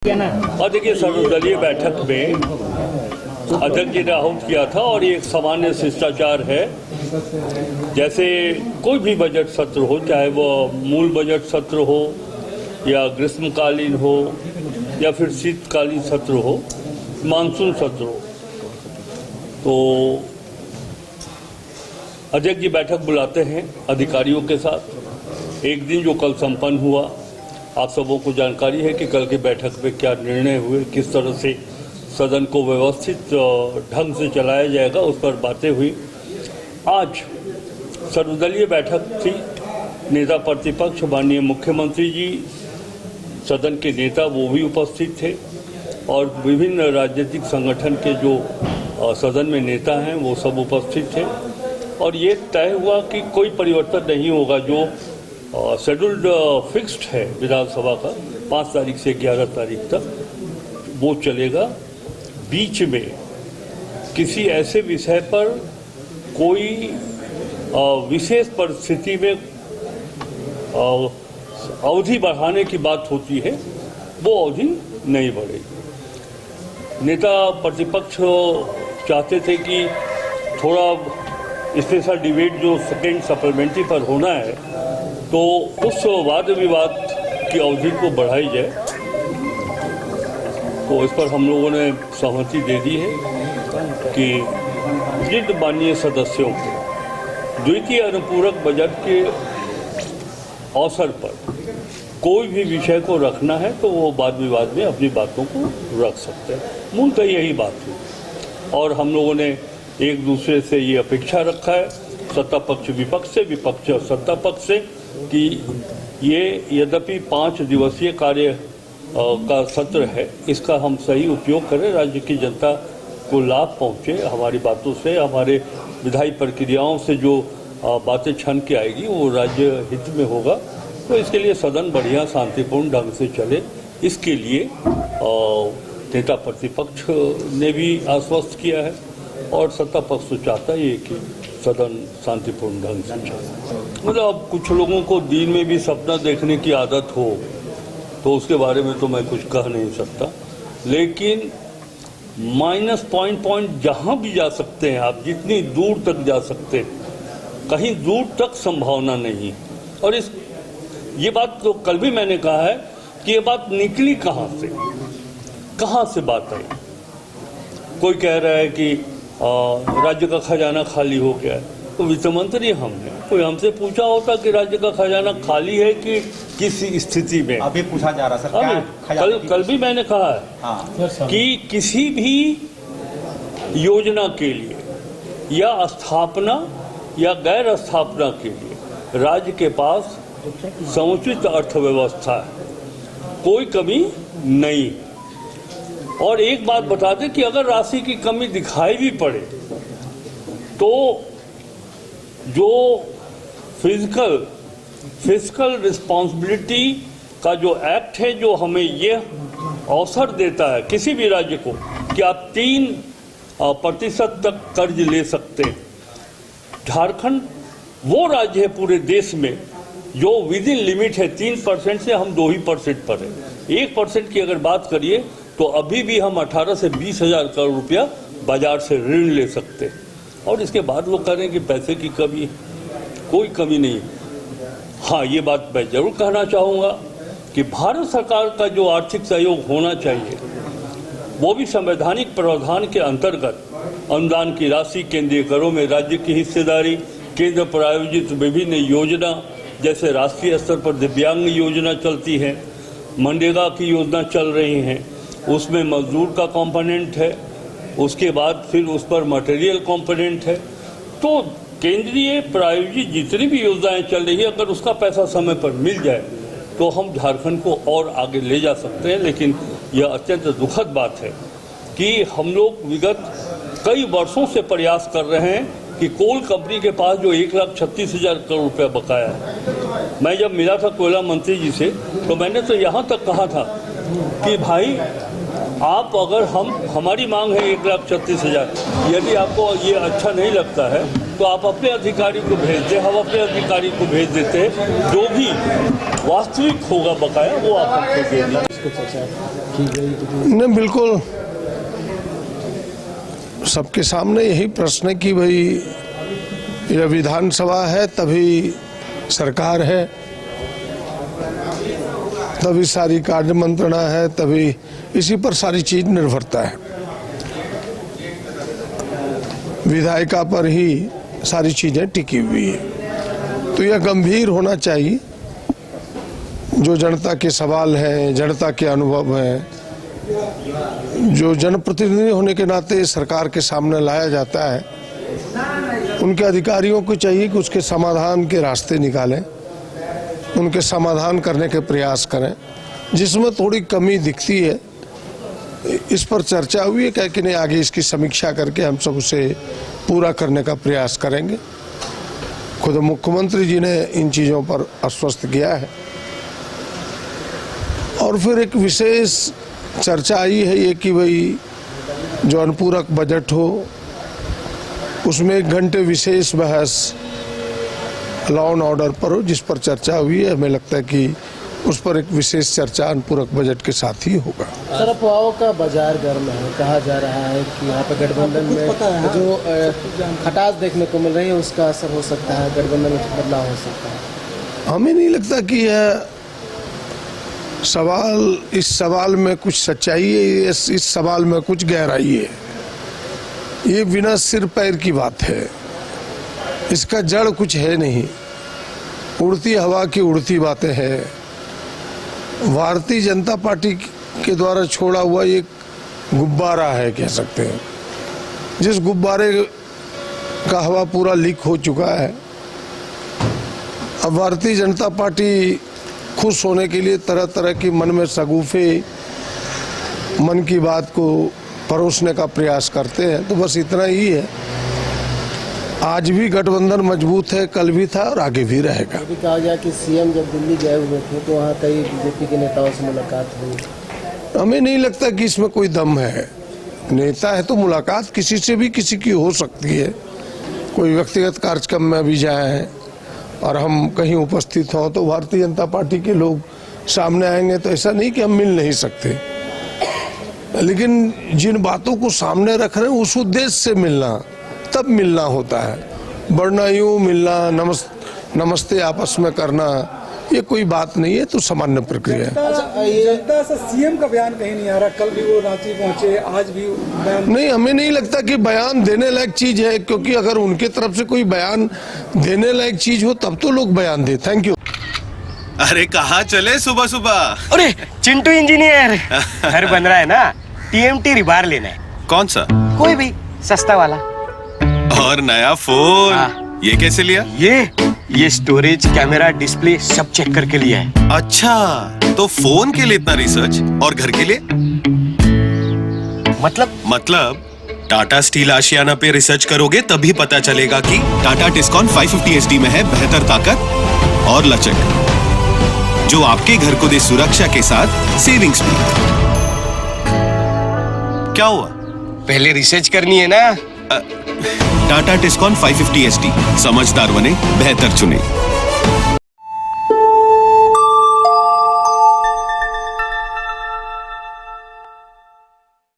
और देखिए, सर्वदलीय बैठक में अध्यक्ष जी ने आहुत किया था और ये एक सामान्य शिष्टाचार है। जैसे कोई भी बजट सत्र हो, चाहे वो मूल बजट सत्र हो या ग्रीष्मकालीन हो या फिर शीतकालीन सत्र हो, मानसून सत्र हो, तो अध्यक्ष जी बैठक बुलाते हैं अधिकारियों के साथ। एक दिन जो कल संपन्न हुआ, आप सबों को जानकारी है कि कल की बैठक में क्या निर्णय हुए, किस तरह से सदन को व्यवस्थित ढंग से चलाया जाएगा, उस पर बातें हुई। आज सर्वदलीय बैठक थी। नेता प्रतिपक्ष माननीय मुख्यमंत्री जी, सदन के नेता वो भी उपस्थित थे और विभिन्न राजनीतिक संगठन के जो सदन में नेता हैं वो सब उपस्थित थे। और ये तय हुआ कि कोई परिवर्तन नहीं होगा। जो शेड्यूल्ड फिक्स्ड है विधानसभा का 5 तारीख से 11 तारीख तक, वो चलेगा। बीच में किसी ऐसे विषय पर कोई विशेष परिस्थिति में अवधि बढ़ाने की बात होती है, वो अवधि नहीं बढ़ेगी। नेता प्रतिपक्ष चाहते थे कि थोड़ा स्पेशल डिबेट जो सेकेंड सप्लीमेंट्री पर होना है, तो उस वाद विवाद की अवधि को बढ़ाई जाए। तो इस पर हम लोगों ने सहमति दे दी है कि जिन माननीय सदस्यों को द्वितीय अनुपूरक बजट के अवसर पर कोई भी विषय को रखना है, तो वो वाद विवाद में अपनी बातों को रख सकते हैं। मूलतः यही बात हुई और हम लोगों ने एक दूसरे से ये अपेक्षा रखा है, सत्ता पक्ष विपक्ष से, विपक्ष सत्ता पक्ष से, कि ये यद्यपि 5 दिवसीय कार्य का सत्र है, इसका हम सही उपयोग करें, राज्य की जनता को लाभ पहुँचे। हमारी बातों से, हमारे विधायी प्रक्रियाओं से जो बातें छन के आएगी वो राज्य हित में होगा। तो इसके लिए सदन बढ़िया शांतिपूर्ण ढंग से चले, इसके लिए नेता प्रतिपक्ष ने भी आश्वस्त किया है और सत्ता पक्ष तो चाहता है कि सदन शांतिपूर्ण ढंग से चले। मतलब अब कुछ लोगों को दिन में भी सपना देखने की आदत हो, तो उसके बारे में तो मैं कुछ कह नहीं सकता, लेकिन माइनस पॉइंट जहाँ भी जा सकते हैं आप, जितनी दूर तक जा सकते हैं, कहीं दूर तक संभावना नहीं। और ये बात तो कल भी मैंने कहा है कि ये बात निकली कहाँ से बात आई। कोई कह रहा है कि राज्य का खजाना खाली हो गया है, तो वित्त मंत्री हमने, कोई हमसे पूछा होता कि राज्य का खजाना खाली है कि किस स्थिति में। अभी पूछा जा रहा सर, कल भी मैंने कहा है हाँ। कि किसी भी योजना के लिए या स्थापना या गैर स्थापना के लिए राज्य के पास समुचित अर्थव्यवस्था है, कोई कमी नहीं। और एक बात बता दें कि अगर राशि की कमी दिखाई भी पड़े, तो जो फिजिकल रिस्पॉन्सिबिलिटी का जो एक्ट है, जो हमें ये अवसर देता है किसी भी राज्य को कि आप 3% तक कर्ज ले सकते हैं। झारखंड वो राज्य है पूरे देश में जो विद इन लिमिट है। 3% से हम 2% पर है। 1% की अगर बात करिए तो अभी भी हम 18 से 20 हजार करोड़ रुपया बाजार से ऋण ले सकते हैं। और इसके बाद लोग कह रहे हैं कि पैसे की कमी, कोई कमी नहीं। हाँ, ये बात मैं जरूर कहना चाहूँगा कि भारत सरकार का जो आर्थिक सहयोग होना चाहिए, वो भी संवैधानिक प्रावधान के अंतर्गत अनुदान की राशि, केंद्रीय करों में राज्य की हिस्सेदारी, केंद्र प्रायोजित विभिन्न योजना, जैसे राष्ट्रीय स्तर पर दिव्यांग योजना चलती है, मनरेगा की योजना चल रही हैं, उसमें मजदूर का कंपोनेंट है, उसके बाद फिर उस पर मटेरियल कंपोनेंट है। तो केंद्रीय प्रायोजित जितनी भी योजनाएं चल रही है, अगर उसका पैसा समय पर मिल जाए तो हम झारखंड को और आगे ले जा सकते हैं। लेकिन यह अत्यंत दुखद बात है कि हम लोग विगत कई वर्षों से प्रयास कर रहे हैं कि कोल कंपनी के पास जो 1,36,000 करोड़ रुपया बकाया है। मैं जब मिला था कोयला मंत्री जी से, तो मैंने तो यहाँ तक कहा था कि भाई आप, अगर हमारी मांग है 1,36,000, यदि आपको ये अच्छा नहीं लगता है तो आप अपने अधिकारी को भेज दें, हम अपने अधिकारी को भेज देते हैं, जो भी वास्तविक होगा बकाया वो आप हमको दे दें। की गई? नहीं, बिल्कुल सबके सामने यही प्रश्न है कि भाई यह विधानसभा है तभी सरकार है, तभी सारी कार्य मंत्रणा है, तभी इसी पर सारी चीज निर्भरता है। विधायिका पर ही सारी चीजें टिकी हुई है। तो यह गंभीर होना चाहिए। जो जनता के सवाल हैं, जनता के अनुभव हैं, जो जनप्रतिनिधि होने के नाते सरकार के सामने लाया जाता है, उनके अधिकारियों को चाहिए कि उसके समाधान के रास्ते निकालें, उनके समाधान करने के प्रयास करें। जिसमें थोड़ी कमी दिखती है इस पर चर्चा हुई है कि नहीं, आगे इसकी समीक्षा करके हम सब उसे पूरा करने का प्रयास करेंगे। खुद मुख्यमंत्री जी ने इन चीज़ों पर आश्वस्त किया है। और फिर एक विशेष चर्चा आई है ये कि भाई जो अनुपूरक बजट हो उसमें 1 घंटे विशेष बहस लॉ एंड ऑर्डर पर हो, जिस पर चर्चा हुई है। हमें लगता है कि उस पर एक विशेष चर्चा अनुपूरक बजट के साथ ही होगा। सर, अफवाहों का बाजार गर्म है। कहा जा रहा है कि यहाँ पे गठबंधन में जो खटास देखने को मिल रही है उसका असर हो सकता है, गठबंधन में बदलाव हो सकता है। हमें नहीं लगता कि यह सवाल, इस सवाल में कुछ सच्चाई है, इस सवाल में कुछ गहराई है। ये बिना सिर पैर की बात है, इसका जड़ कुछ है नहीं। उड़ती हवा की उड़ती बातें हैं। भारतीय जनता पार्टी के द्वारा छोड़ा हुआ एक गुब्बारा है, कह सकते हैं, जिस गुब्बारे का हवा पूरा लीक हो चुका है। अब भारतीय जनता पार्टी खुश होने के लिए तरह तरह की मन में सगुफे, मन की बात को परोसने का प्रयास करते हैं। तो बस इतना ही है। आज भी गठबंधन मजबूत है, कल भी था और आगे भी रहेगा। अभी कहा गया कि सीएम जब दिल्ली गए हुए थे तो वहाँ कई बीजेपी के नेताओं से मुलाकात हुई। हमें नहीं लगता कि इसमें कोई दम है। नेता है तो मुलाकात किसी से भी किसी की हो सकती है। कोई व्यक्तिगत कार्यक्रम में भी जाए और हम कहीं उपस्थित हों तो भारतीय जनता पार्टी के लोग सामने आएंगे, तो ऐसा नहीं कि हम मिल नहीं सकते। लेकिन जिन बातों को सामने रख रहे हैं उस उद्देश्य से मिलना, तब मिलना होता है। वरना यूं मिलना, नमस्ते आपस में करना, ये कोई बात नहीं है। तो सामान्य प्रक्रिया है। जनता से सीएम का बयान कहीं नहीं आ रहा। कल भी वो रांची पहुंचे, आज भी बयान नहीं, हमें नहीं लगता कि बयान देने लायक चीज है, क्योंकि अगर उनके तरफ से कोई बयान देने लायक चीज हो तब तो लोग बयान दे। Thank you. अरे कहाँ चले सुबह सुबह? अरे चिंटू इंजीनियर, घर बन रहा है ना, टीएमटी रिबार लेना है। कौन सा? कोई भी सस्ता वाला। और नया फोन? हाँ। ये कैसे लिया? ये स्टोरेज, कैमरा, डिस्प्ले सब चेक करके लिया है। अच्छा, तो फोन के लिए इतना रिसर्च और घर के लिए? मतलब टाटा स्टील आशियाना पे रिसर्च करोगे तभी पता चलेगा कि टाटा टिस्कॉन 550 HD में है बेहतर ताकत और लचक, जो आपके घर को दे सुरक्षा के साथ सेविंग्स भी। क्या हुआ? पहले रिसर्च करनी है ना। टाटा टिस्कॉन 550 HD, समझदार बने, बेहतर चुने।